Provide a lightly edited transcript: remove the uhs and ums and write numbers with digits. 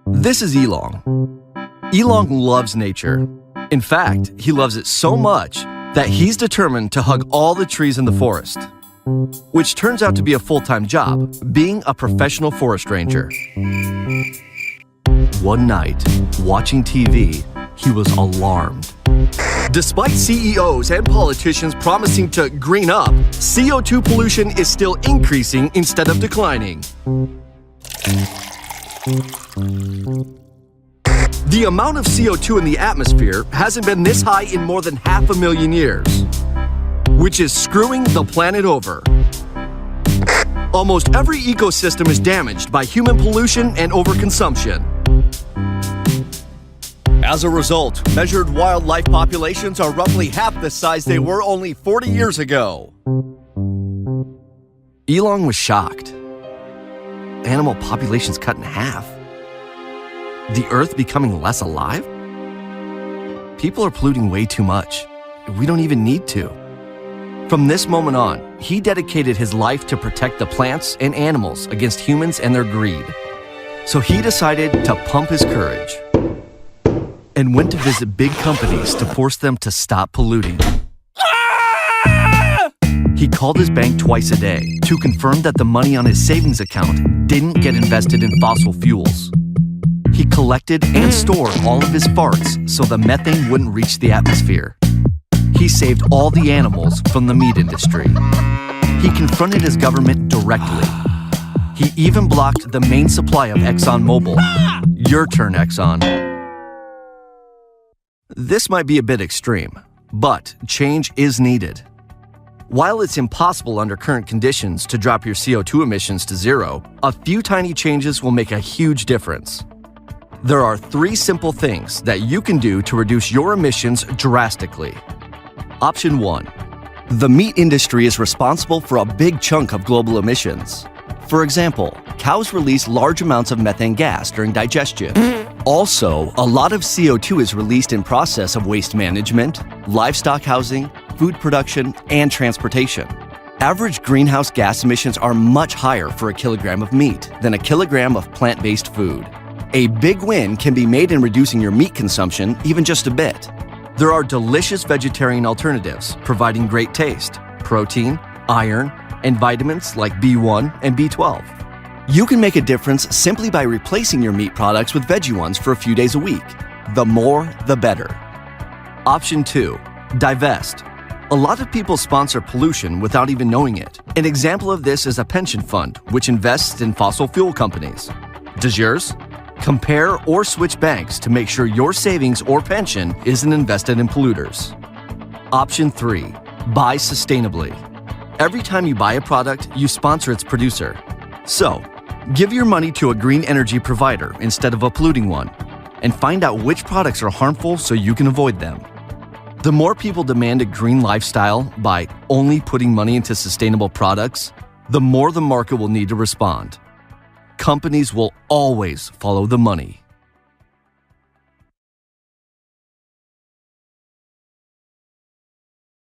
This is Elong. Elong loves nature. In fact, he loves it so much that he's determined to hug all the trees in the forest, which turns out to be a full-time job, being a professional forest ranger. One night, watching TV, he was alarmed. Despite CEOs and politicians promising to green up, CO2 pollution is still increasing instead of declining. The amount of CO2 in the atmosphere hasn't been this high in more than 500,000 years, which is screwing the planet over. Almost every ecosystem is damaged by human pollution and overconsumption. As a result, measured wildlife populations are roughly half the size they were only 40 years ago. Elong was shocked. Animal populations cut in half. The Earth becoming less alive? People are polluting way too much. We don't even need to. From this moment on, he dedicated his life to protect the plants and animals against humans and their greed. So he decided to pump his courage and went to visit big companies to force them to stop polluting. He called his bank twice a day to confirm that the money on his savings account didn't get invested in fossil fuels. He collected and stored all of his farts so the methane wouldn't reach the atmosphere. He saved all the animals from the meat industry. He confronted his government directly. He even blocked the main supply of ExxonMobil. Your turn, Exxon. This might be a bit extreme, but change is needed. While it's impossible under current conditions to drop your CO2 emissions to zero, a few tiny changes will make a huge difference. There are 3 simple things that you can do to reduce your emissions drastically. Option 1. The meat industry is responsible for a big chunk of global emissions. For example, cows release large amounts of methane gas during digestion. Also, a lot of CO2 is released in process of waste management, livestock housing, food production, and transportation. Average greenhouse gas emissions are much higher for a kilogram of meat than a kilogram of plant-based food. A big win can be made in reducing your meat consumption even just a bit. There are delicious vegetarian alternatives providing great taste, protein, iron, and vitamins like B1 and B12. You can make a difference simply by replacing your meat products with veggie ones for a few days a week. The more, the better. Option 2. Divest. A lot of people sponsor pollution without even knowing it. An example of this is a pension fund, which invests in fossil fuel companies. Does yours? Compare or switch banks to make sure your savings or pension isn't invested in polluters. Option 3. Buy sustainably. Every time you buy a product, you sponsor its producer. So, give your money to a green energy provider instead of a polluting one, and find out which products are harmful so you can avoid them. The more people demand a green lifestyle by only putting money into sustainable products, the more the market will need to respond. Companies will always follow the money.